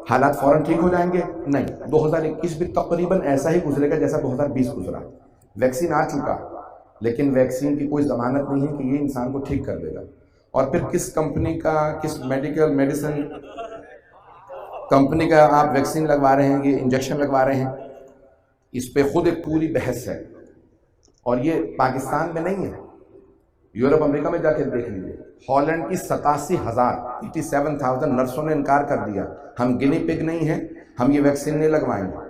हालात फ़ौरन ठीक हो जाएंगे? नहीं, 2021 भी तकरीबन ऐसा ही गुजरेगा जैसा 2020 गुजरा। वैक्सीन आ चुका, लेकिन वैक्सीन की कोई ज़मानत नहीं है कि ये इंसान को ठीक कर देगा। और फिर किस कंपनी का, किस मेडिसिन कंपनी का आप वैक्सीन लगवा रहे हैं, ये इंजेक्शन लगवा रहे हैं, इस पे खुद एक पूरी बहस है। और ये पाकिस्तान में नहीं है, यूरोप अमेरिका में जाके देख लीजिए। हॉलैंड की 87,000 नर्सों ने इनकार कर दिया, हम गिनी पिग नहीं हैं, हम ये वैक्सीन नहीं लगवाएंगे।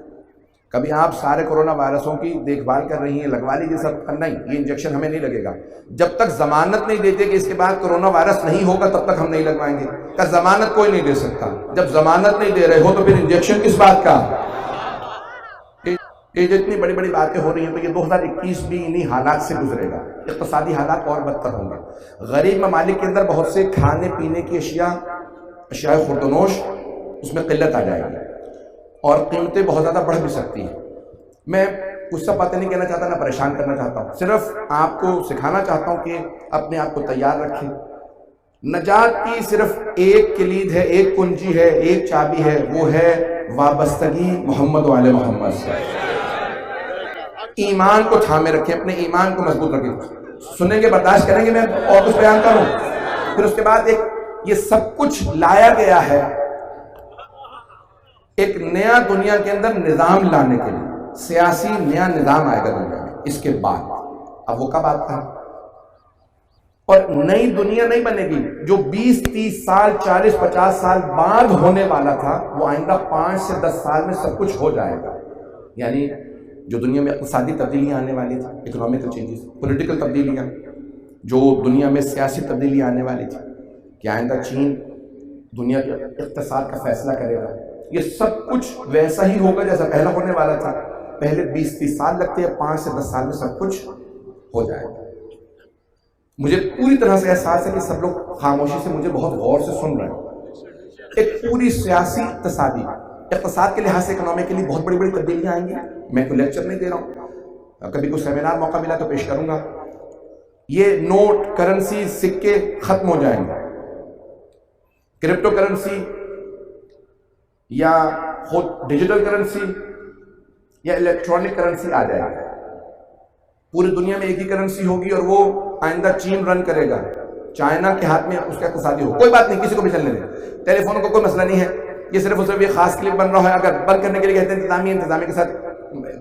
कभी आप सारे कोरोना वायरसों की देखभाल कर रही हैं, लगवा लीजिए सब, नहीं ये इंजेक्शन हमें नहीं लगेगा। जब तक जमानत नहीं देते कि इसके बाद कोरोना वायरस नहीं होगा तब तक हम नहीं लगवाएंगे। का जमानत कोई नहीं दे सकता। जब जमानत नहीं दे रहे हो तो फिर इंजेक्शन किस बात का? ये जितनी बड़ी बड़ी बातें हो रही हैं, तो ये 2021 भी इन्हीं हालात से गुजरेगा। इक़्तिसादी हालात और बदतर होंगे। गरीब ममालिक के अंदर बहुत से खाने पीने की अशिया खुर्दनोश, उसमें किल्लत आ जाएगी और कीमतें बहुत ज़्यादा बढ़ भी सकती हैं। मैं कुछ सब बातें नहीं कहना चाहता, ना परेशान करना चाहता हूँ, सिर्फ आपको सिखाना चाहता हूँ कि अपने आप को तैयार रखें। नजात की सिर्फ एक किलीद है, एक कुंजी है, एक चाबी है, वो है वाबस्तगी मोहम्मद वाले मोहम्मद से। ईमान को थामे रखें, अपने ईमान को मजबूत रखें। सुनेंगे, बर्दाश्त करेंगे, मैं और कुछ बयान करूं। फिर उसके बाद ये सब कुछ लाया गया है एक नया दुनिया के अंदर निजाम लाने के लिए। सियासी नया निजाम आएगा दुनिया में इसके बाद। अब वो कब आता है? और नई दुनिया नहीं बनेगी जो 20, 30 साल, 40, 50 साल बाद होने वाला था, वो आइंदा 5 से 10 साल में सब कुछ हो जाएगा। यानी जो दुनिया में इक़्तिसादी तब्दीलियाँ आने वाली थी, इकोनॉमिकल चेंजेस, पॉलिटिकल तब्दीलियाँ, जो दुनिया में सियासी तब्दीलियाँ आने वाली थी कि आइंदा चीन दुनिया के इक़्तिसाद का फैसला करेगा, ये सब कुछ वैसा ही होगा जैसा पहला होने वाला था। पहले 20-30 साल लगते हैं, 5 से 10 साल में सब कुछ हो जाएगा। मुझे पूरी तरह से एहसास है कि सब लोग खामोशी से मुझे बहुत गौर से सुन रहे हैं। एक पूरी सियासी इक़्तिसाद के लिहाज से, इकोनॉमी के लिए बहुत बड़ी बड़ी तब्दीलियाँ आएंगी। मैं कोई लेक्चर नहीं दे रहा हूँ, कभी कोई सेमिनार मौका मिला तो पेश करूँगा। ये नोट, करेंसी, सिक्के खत्म हो जाएंगे, क्रिप्टो करेंसी या खुद डिजिटल करेंसी या इलेक्ट्रॉनिक करेंसी आ जाएगी। पूरी दुनिया में एक ही करेंसी होगी और वो आइंदा चीन रन करेगा, चाइना के हाथ में उसका इक़्तिसादी हो। कोई बात नहीं, किसी को भी चलने दें, टेलीफोन को कोई मसला नहीं है, ये सिर्फ उसमें भी खास क्लिप बन रहा है। अगर बंद करने के लिए कहते हैं इंतजामिया के साथ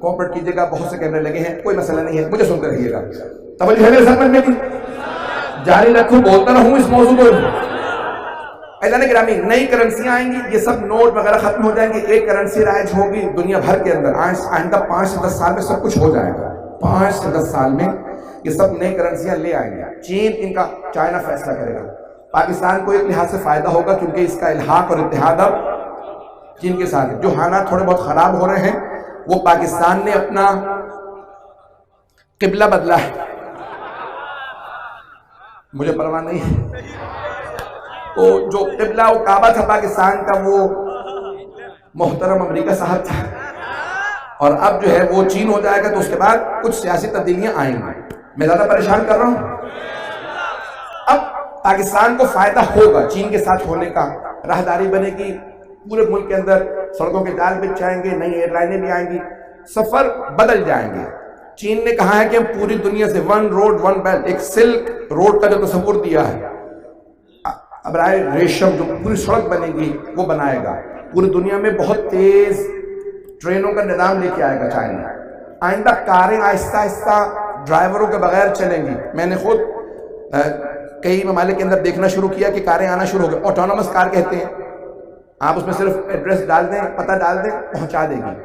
कोऑपरेट कीजिएगा, बहुत से कैमरे लगे हैं, कोई मसला नहीं है, मुझे सुनते रहिएगा। तवज्जो है मेरे साथ में भी जारी रखूं, बोलता रहूं इस मौजूद को। ऐलान गिरामी, नई करेंसियां आएंगी, ये सब नोट वगैरह खत्म हो जाएंगे, एक करेंसी राइज होगी दुनिया भर के अंदर। आइंदा 5 से 10 साल में सब कुछ हो जाएगा। 5 से 10 साल में ये सब नई करेंसियां ले आएंगे। चीन इनका, चाइना फैसला करेगा। पाकिस्तान को एक लिहाज से फायदा होगा क्योंकि इसका इल्हाक और इत्तेहाद अब चीन के साथ है। जो हालात थोड़े बहुत खराब हो रहे हैं वो पाकिस्तान ने अपना किबला बदला है, मुझे परवाह नहीं है। तो जो किबला वो काबा था पाकिस्तान का, वो मोहतरम अमेरिका साहब था, और अब जो है वो चीन हो जाएगा। तो उसके बाद कुछ सियासी तब्दीलियां आएंगी। मैं ज्यादा परेशान कर रहा हूं। अब पाकिस्तान को फायदा होगा चीन के साथ होने का, राहदारी बनेगी पूरे मुल्क के अंदर, सड़कों के जाल बिछ जाएंगे, नई एयरलाइनें भी आएंगी, सफर बदल जाएंगे। चीन ने कहा है कि हम पूरी दुनिया से 1 रोड 1 बेल्ट, एक सिल्क रोड का जो तस्वुर दिया है, अब राय रेशम जो पूरी सड़क बनेगी वो बनाएगा। पूरी दुनिया में बहुत तेज ट्रेनों का निजाम लेके आएगा चाइना। आइंदा कारें आहिस्ता आहिस्ता ड्राइवरों के बगैर चलेंगी। मैंने खुद कई ममालिक के अंदर देखना शुरू किया कि कारें आना शुरू हो गई। ऑटोनोमस कार कहते हैं, आप उसमें सिर्फ एड्रेस डाल दें, पता डाल दें, पहुंचा देगी।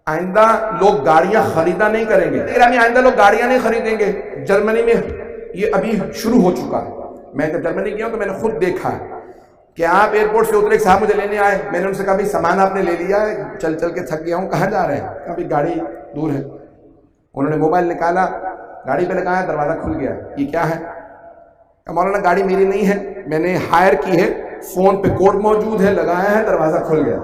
आइंदा लोग गाड़ियां खरीदा नहीं करेंगे, आइंदा लोग गाड़ियां नहीं खरीदेंगे। जर्मनी में ये अभी शुरू हो चुका है। मैं जब जर्मनी गया तो मैंने खुद देखा है कि आप एयरपोर्ट से उतरे, साहब मुझे लेने आए, मैंने उनसे कहा भाई सामान आपने ले लिया है? चल चल के थक गया हूँ, कहाँ जा रहे हैं? कभी गाड़ी दूर है। उन्होंने मोबाइल निकाला, गाड़ी पे लगाया, दरवाजा खुल गया। ये क्या है? मौलाना गाड़ी मेरी नहीं है, मैंने हायर की है, फोन पे कोड मौजूद है, लगाया है, दरवाजा खुल गया।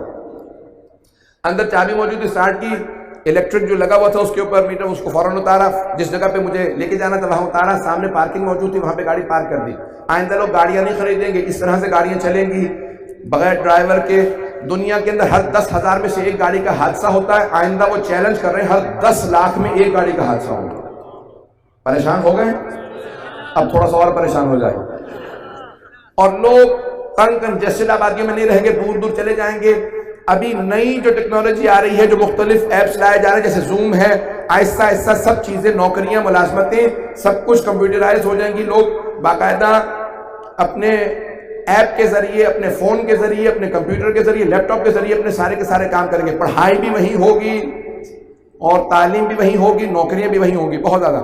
अंदर चाबी मौजूद, स्टार्ट की, इलेक्ट्रिक जो लगा हुआ था उसके ऊपर मीटर, उसको फौरन उतारा, जिस जगह पे मुझे लेके जाना था वहां उतारा, सामने पार्किंग मौजूद थी, वहां पे गाड़ी पार्क कर दी। आइंदा लोग गाड़ियां नहीं खरीदेंगे, इस तरह से गाड़ियां चलेंगी बगैर ड्राइवर के, दुनिया के अंदर हर 10,000 में से एक गाड़ी का हादसा होता है, आइंदा वो चैलेंज कर रहे हैं हर 10 लाख में एक गाड़ी का हादसा होगा। परेशान हो गए, अब थोड़ा सा और परेशान हो जाए। और लोग तंग कंजेस्टेड आबादियों में नहीं रहेंगे, दूर दूर चले जाएंगे। अभी नई जो टेक्नोलॉजी आ रही है, जो मुख्तलिफ ऐप्स लाए जा रहे हैं, जैसे जूम है, आहिस्ता आहिस्ता सब चीजें, नौकरियां, मुलाजमतें, सब कुछ कंप्यूटराइज हो जाएंगी। लोग बाकायदा अपने ऐप के जरिए, अपने फोन के जरिए, अपने कंप्यूटर के जरिए, लैपटॉप के जरिए अपने सारे के सारे काम करेंगे। पढ़ाई भी वहीं होगी और तालीम भी वहीं होगी, नौकरियां भी वहीं होंगी। बहुत ज्यादा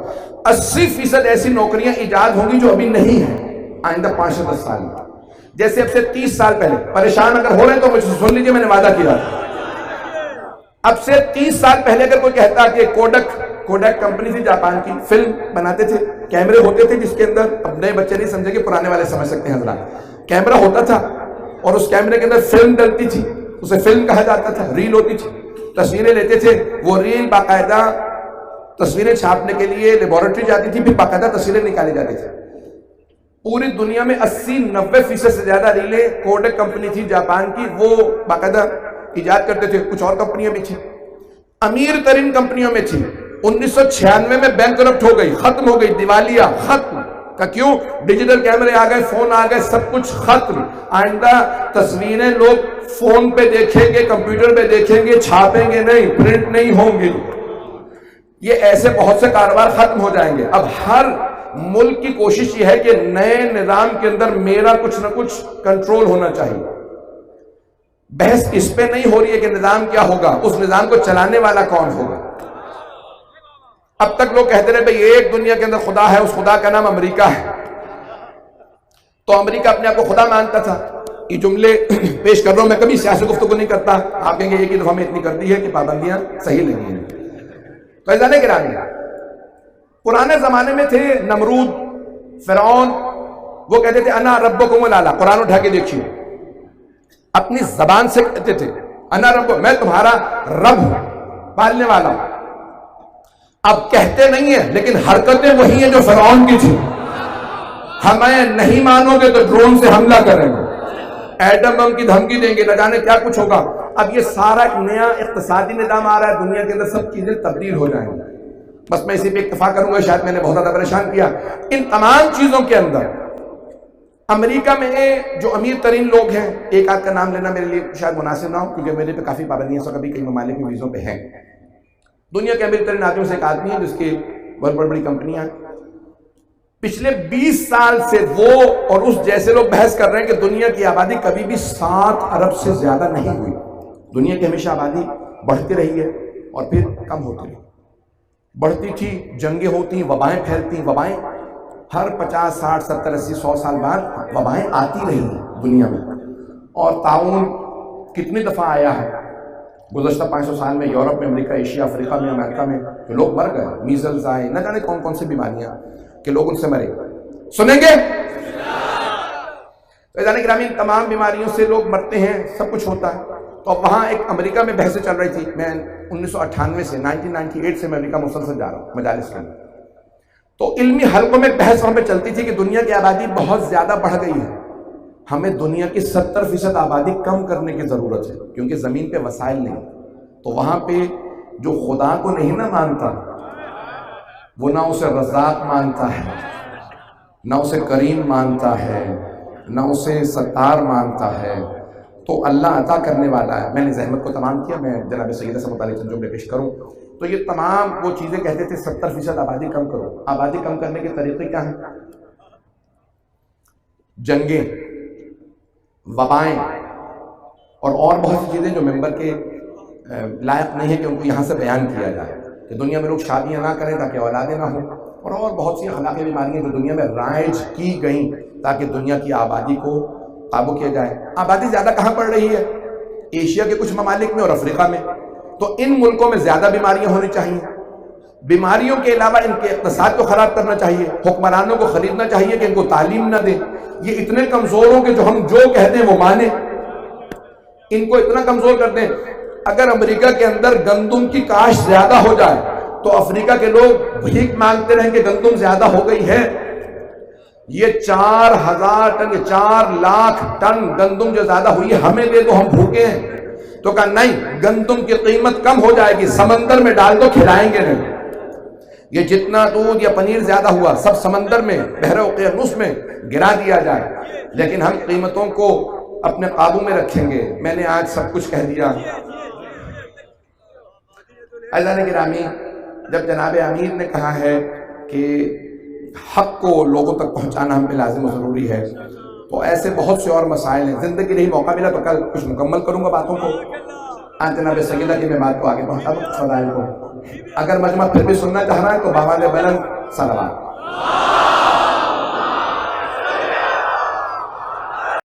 80% ऐसी नौकरियां इजाद होंगी जो अभी नहीं है आइंदा 5 से 10 साल में। जैसे अब से 30 साल पहले, परेशान अगर हो रहे हैं तो मुझे सुन लीजिए, मैंने वादा किया। अब से 30 साल पहले अगर कोई कहता कि कोडक कंपनी थी जापान की, फिल्म बनाते थे, कैमरे होते थे जिसके अंदर, अब नए बच्चे नहीं समझेंगे, पुराने वाले समझ सकते हैं हजरात। कैमरा होता था और उस कैमरे के अंदर फिल्म डलती थी, उसे फिल्म कहा जाता था। रील होती थी, तस्वीरें लेते थे, वो रील बाकायदा तस्वीरें छापने के लिए लेबोरेटरी जाती थी, फिर बाकायदा तस्वीरें निकाली जाती थी। पूरी दुनिया में 80-90% से ज्यादा रीलें कोडक कंपनी थी जापान की, वो बाकायदा इजाद करते थे। कुछ और कंपनियां भी थी, अमीर तरीन कंपनियों में थी। 1996 में बैंकरप्ट हो गई, खत्म हो गई, दिवालिया, खत्म का। क्यों? डिजिटल कैमरे आ गए, फोन आ गए, सब कुछ खत्म। आइंदा तस्वीरें लोग फोन पे देखेंगे, कंप्यूटर पे देखेंगे, छापेंगे नहीं, प्रिंट नहीं होंगे। ये ऐसे बहुत से कारोबार खत्म हो जाएंगे। अब हर मुल्क की कोशिश ये है कि नए निजाम के अंदर मेरा कुछ ना कुछ कंट्रोल होना चाहिए। बहस इस पे नहीं हो रही है कि निजाम क्या होगा, उस निजाम को चलाने वाला कौन होगा। अब तक लोग कहते रहे भाई एक दुनिया के अंदर खुदा है, उस खुदा का नाम अमेरिका है, तो अमेरिका अपने आप को खुदा मानता था। ये जुमले पेश कर रहा हूं मैं, कभी सियासी गुफ्तगू नहीं करता। आप कहेंगे एक ही दफा में इतनी कर दी है कि पाबंदियां सही लगी हैं। तो ऐसा नहीं गिरानी। पुराने जमाने में थे नमरूद, फिरौन, वो कहते थे अना रब्बुकुमुल आला। कुरान उठा के देखिए, अपनी जबान से कहते थे अना रब्बु, मैं तुम्हारा रब हूं, पालने वाला हूं। अब कहते नहीं है, लेकिन हरकतें वही हैं जो फिरौन की थी। हमें नहीं मानोगे तो ड्रोन से हमला करेंगे, एटम बम की धमकी देंगे, न जाने क्या कुछ होगा। अब ये सारा एक नया इक्तिसादी निजाम आ रहा है दुनिया के अंदर, सब चीजें तब्दील हो जाएंगी। बस मैं इसी पे इत्तेफाक करूंगा, शायद मैंने बहुत ज्यादा परेशान किया। इन तमाम चीजों के अंदर अमेरिका में जो अमीर तरीन लोग हैं, एक आध का नाम लेना मेरे लिए शायद मुनासिब ना हो, क्योंकि मेरे पे काफी पाबंदियां सब अभी कई ममालिक में वीजों पे हैं। दुनिया के अमीर तरीन आदमियों से एक आदमी है जिसकी बहुत बड़ी बड़ी कंपनियां हैं। पिछले 20 साल से वो और उस जैसे लोग बहस कर रहे हैं कि दुनिया की आबादी कभी भी 7 अरब से ज्यादा नहीं हुई। दुनिया की हमेशा आबादी बढ़ती रही है और फिर कम होती रही। बढ़ती थी, जंगें होती, वबाएं फैलती, वबाएं हर 50, 60, 70, 80, 100 साल बाद वबाएं आती रही दुनिया में। और ताउन कितनी दफा आया है गुज़श्ता 500 साल में, यूरोप में, अमेरिका, एशिया, अफ्रीका में, अमेरिका में, जो लोग मर गए। मीजल्स आए, न जाने कौन कौन सी बीमारियां के लोग उनसे मरे। सुनेंगे? तो जाने ग्रामीण तमाम बीमारियों से लोग मरते हैं, सब कुछ होता है। तो वहां एक अमेरिका में बहसें चल रही थी। मैं 1998 से 1998 से मैं अमेरिका मुसलसल जा रहा हूं मजालिस के लिए। तो इल्मी हल्कों में बहस वहां पे चलती थी कि दुनिया की आबादी बहुत ज्यादा बढ़ गई है, हमें दुनिया की 70% आबादी कम करने की जरूरत है, क्योंकि जमीन पे वसाइल नहीं। तो वहां पे जो खुदा को नहीं ना मानता, वो ना उसे रज़ाक मानता है, ना उसे करीम मानता है, ना उसे सत्तार मानता है। तो अल्लाह अता करने वाला है। मैंने ज़हमत को तमाम किया, मैं जनाब सैयदा से मुतालिक जुमले पेश करूं तो ये तमाम वो चीज़ें कहते थे 70% आबादी कम करो। आबादी कम करने के तरीके क्या हैं? जंगें, वबाएं और बहुत सी चीज़ें जो मेंबर के लायक नहीं है कि उनको यहाँ से बयान किया जाए, कि दुनिया में लोग शादियाँ ना करें ताकि औलादें ना हो, और बहुत सी अखलाकी बीमारियाँ जो दुनिया में राइज की गई ताकि दुनिया की आबादी को काबू किया जाए। आबादी ज़्यादा कहाँ पड़ रही है? एशिया के कुछ ममालिक में और अफ्रीका में। तो इन मुल्कों में ज़्यादा बीमारियाँ होनी चाहिए। बीमारियों के अलावा इनके इक़्तिसाद को ख़राब करना चाहिए, हुक्मरानों को ख़रीदना चाहिए कि इनको तालीम न दें। ये इतने कमज़ोर हो कि जो हम जो कहते हैं वो माने, इनको इतना कमज़ोर कर दें। अगर अमेरिका के अंदर गंदुम की काश्त ज़्यादा हो जाए तो अफ्रीका के लोग भीख मांगते रहें कि गंदुम ज़्यादा हो गई है। ये 4000 टन, 4 लाख टन गंदुम जो ज्यादा हुई है हमें दे दो, हम भूखे हैं। तो कहा नहीं, गंदुम की कीमत कम हो जाएगी, समंदर में डाल दो, खिलाएंगे नहीं। ये जितना दूध या पनीर ज्यादा हुआ सब समंदर में, बहरे उक़यानुस में गिरा दिया जाए, लेकिन हम कीमतों को अपने काबू में रखेंगे। मैंने आज सब कुछ कह दिया। अज़ान गिरामी, जब जनाब अमीर ने कहा है कि हक को लोगों तक पहुंचाना हम पे लाजिम और ज़रूरी है, तो ऐसे बहुत से और मसाइल हैं। जिंदगी नहीं मौका मिला तो कल कुछ मुकम्मल करूंगा बातों को। आज जनाब सगीला की मैं बात को आगे पहुंचा दूँ फज़ाइल को। अगर मजमा फिर भी सुनना चाह रहा है तो बावाज़ बुलंद सलवात।